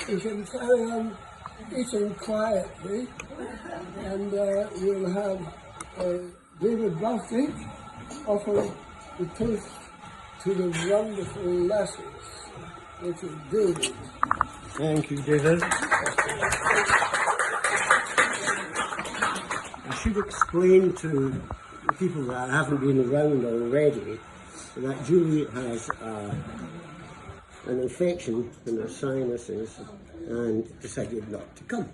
you can carry on eating quietly, and we'll have David Bathgate offer the toast to the wonderful Lassies, which is David. Thank you, David. I should explain to the people that haven't been around already that Julie has an infection in her sinuses and decided not to come.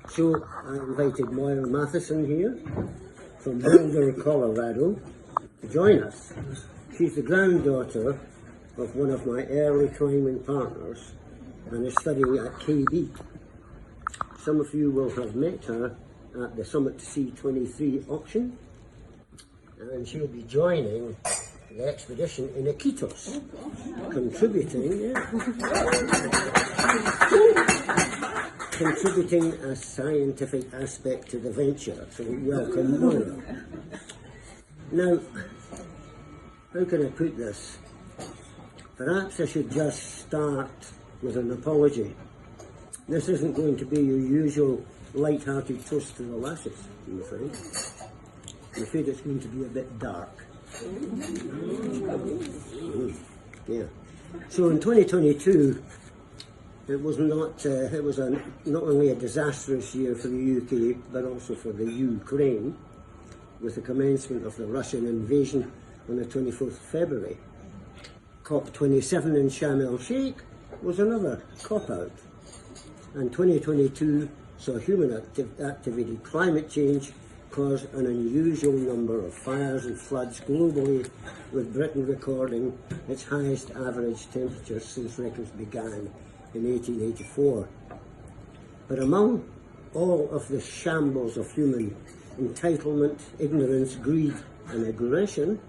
So I invited Mair here from Boulder, Colorado, to join us. She's the granddaughter of one of my early climbing partners and is studying at KB. Some of you will have met her at the Summit C23 auction, and she'll be joining the expedition in Iquitos, contributing a scientific aspect to the venture. So welcome, Mair. Now, how can I put this? Perhaps I should just start with an apology. This isn't going to be your usual light-hearted toast to the Lassies, I'm afraid. I'm afraid it's going to be a bit dark. Yeah. So in 2022, it was not only a disastrous year for the UK, but also for the Ukraine, with the commencement of the Russian invasion on the 24th of February. COP27 in Sharm el-Sheikh was another cop-out. And 2022 saw human activity, climate change, cause an unusual number of fires and floods globally, with Britain recording its highest average temperatures since records began in 1884. But among all of the shambles of human entitlement, ignorance, greed and aggression,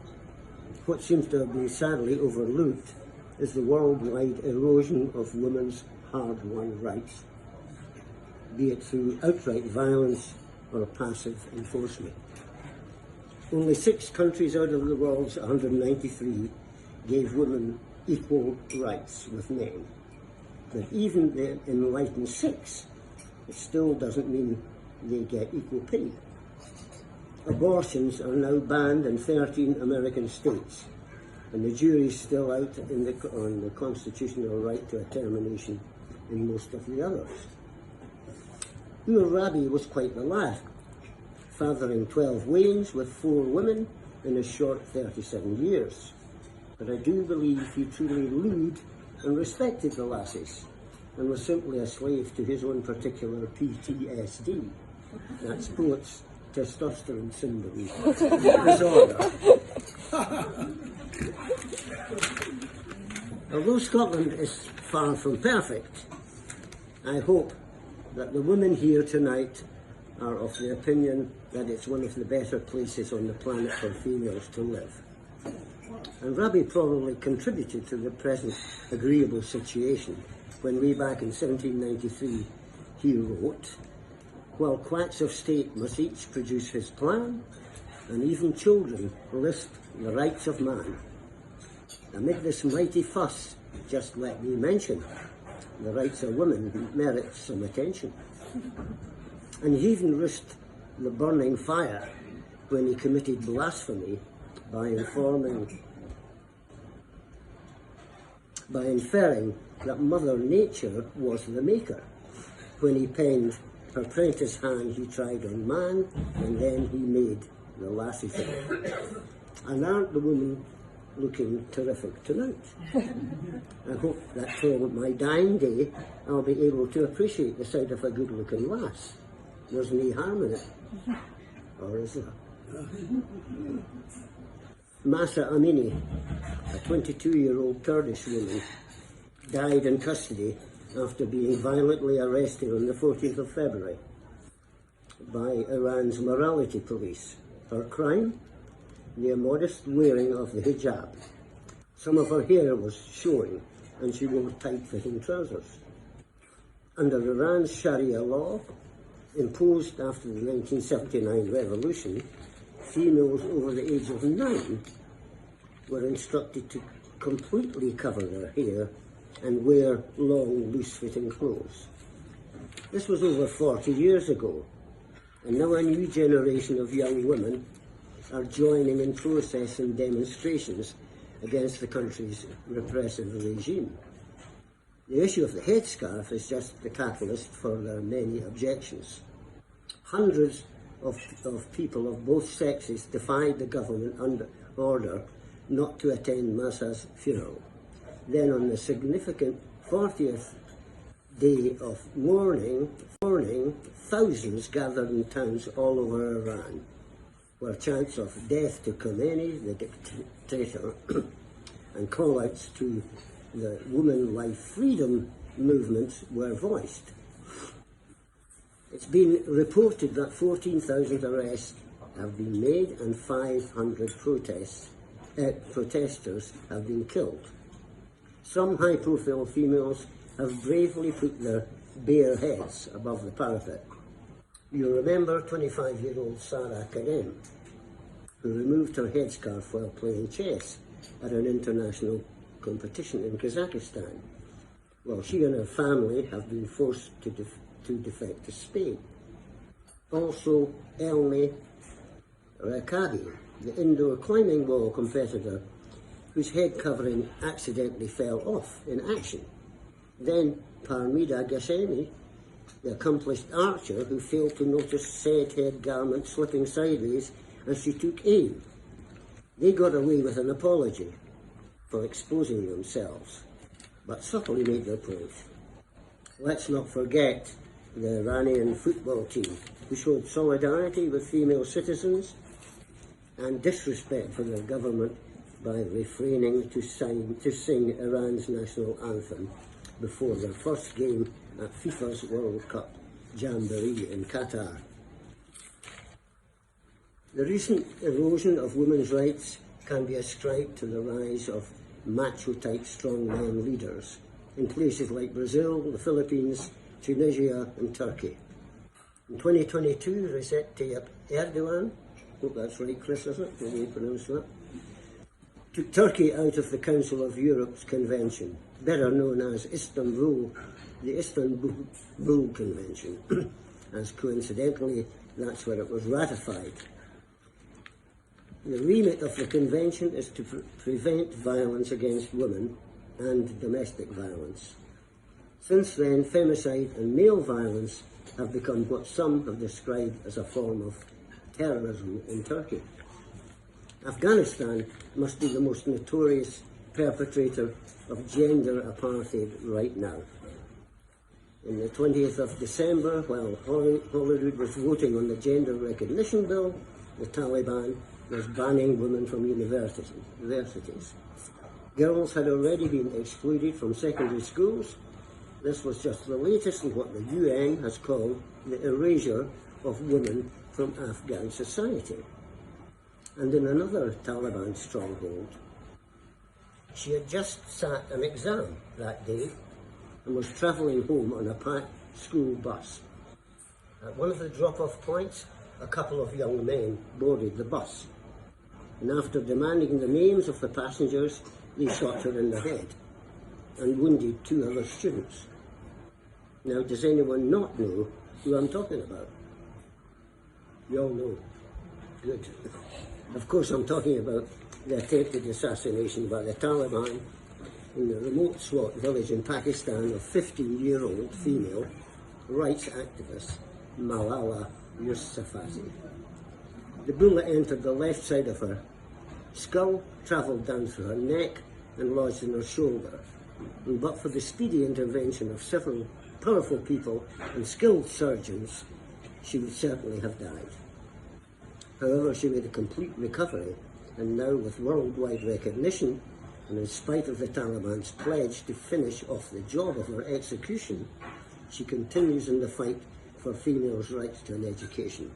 what seems to have been sadly overlooked is the worldwide erosion of women's hard-won rights, be it through outright violence or passive enforcement. Only 6 countries out of the world's 193 gave women equal rights with men. But even the enlightened 6, it still doesn't mean they get equal pay. Abortions are now banned in 13 American states, and the jury's still out on the constitutional right to a termination in most of the others. Rabbie was quite the lad, fathering 12 wains with 4 women in his short 37 years. But I do believe he truly looed and respected the Lassies, and was simply a slave to his own particular PTSD. That's poets' testosterone syndrome disorder. Although Scotland is far from perfect, I hope that the women here tonight are of the opinion that it's one of the better places on the planet for females to live. And Rabbie probably contributed to the present agreeable situation when way back in 1793 he wrote, "While quacks of state must each produce his plan, and even children list the rights of man. Amid this mighty fuss, just let me mention, the rights of women merit some attention." And he even risked the burning fire when he committed blasphemy by inferring that Mother Nature was the maker, when he penned, "Her prentice hand he tried on man, and then he made the lassie thing." And aren't the women looking terrific tonight? I hope that till my dying day I'll be able to appreciate the sight of a good-looking lass. There's no harm in it. Or is there? Masa Amini, a 22-year-old Kurdish woman, died in custody after being violently arrested on the 14th of February by Iran's morality police. Her crime? The immodest wearing of the hijab. Some of her hair was showing, and she wore tight-fitting trousers. Under Iran's Sharia law, imposed after the 1979 revolution, females over the age of 9 were instructed to completely cover their hair and wear long, loose-fitting clothes. This was over 40 years ago, and now a new generation of young women are joining in protests and demonstrations against the country's repressive regime. The issue of the headscarf is just the catalyst for their many objections. Hundreds of people of both sexes defied the government order not to attend Massa's funeral. Then on the significant 40th day of mourning, thousands gathered in towns all over Iran, where chants of death to Khomeini, the dictator, and call-outs to the woman life freedom movements were voiced. It's been reported that 14,000 arrests have been made and 500 protesters have been killed. Some high-profile females have bravely put their bare heads above the parapet. You remember 25-year-old Sarah Karem, who removed her headscarf while playing chess at an international competition in Kazakhstan. Well, she and her family have been forced to defect to Spain. Also, Elmi Rakabi, the indoor climbing wall competitor, whose head covering accidentally fell off in action. Then Parmida Ghasemi, the accomplished archer who failed to notice said head garment slipping sideways as she took aim. They got away with an apology for exposing themselves, but subtly made their point. Let's not forget the Iranian football team, who showed solidarity with female citizens and disrespect for their government by refraining to sing Iran's national anthem before their first game at FIFA's World Cup Jamboree in Qatar. The recent erosion of women's rights can be ascribed to the rise of macho-type strongman leaders in places like Brazil, the Philippines, Tunisia and Turkey. In 2022, Recep Tayyip Erdogan, hope that's right, Chris, is it? Can you pronounce that? Took Turkey out of the Council of Europe's convention, better known as the Istanbul Convention, as coincidentally that's where it was ratified. The remit of the convention is to prevent violence against women and domestic violence. Since then, femicide and male violence have become what some have described as a form of terrorism in Turkey. Afghanistan must be the most notorious perpetrator of gender apartheid right now. On the 20th of December, while Hollywood was voting on the gender recognition bill, the Taliban was banning women from universities. Girls had already been excluded from secondary schools. This was just the latest in what the UN has called the erasure of women from Afghan society. And in another Taliban stronghold, she had just sat an exam that day and was travelling home on a packed school bus. At one of the drop-off points, a couple of young men boarded the bus, and after demanding the names of the passengers, they shot her in the head and wounded 2 other students. Now, does anyone not know who I'm talking about? You all know. Good. Of course, I'm talking about the attempted assassination by the Taliban in the remote Swat village in Pakistan of 15-year-old female rights activist Malala Yousafzai. The bullet entered the left side of her skull, travelled down through her neck and lodged in her shoulder. And but for the speedy intervention of several powerful people and skilled surgeons, she would certainly have died. However, she made a complete recovery, and now with worldwide recognition, and in spite of the Taliban's pledge to finish off the job of her execution, she continues in the fight for females' rights to an education.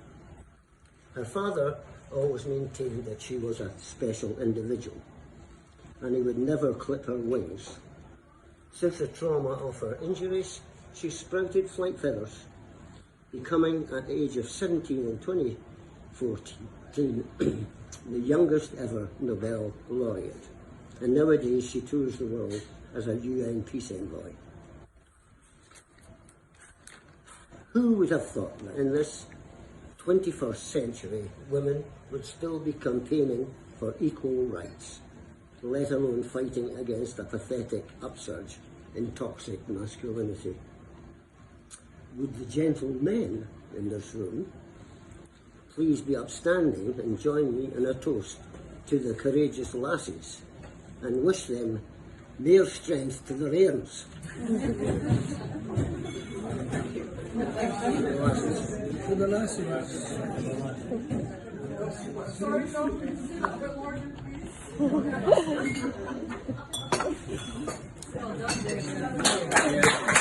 Her father always maintained that she was a special individual, and he would never clip her wings. Since the trauma of her injuries, she sprouted flight feathers, becoming at the age of 17 in 2014 the youngest ever Nobel laureate. and nowadays she tours the world as a UN peace envoy. Who would have thought that in this 21st century women would still be campaigning for equal rights, let alone fighting against a pathetic upsurge in toxic masculinity? Would the gentlemen in this room please be upstanding and join me in a toast to the courageous lassies and wish them Mair strength to their airns. To the lassies. Sorry, no, please. A bit larger, please. Well done, Dave.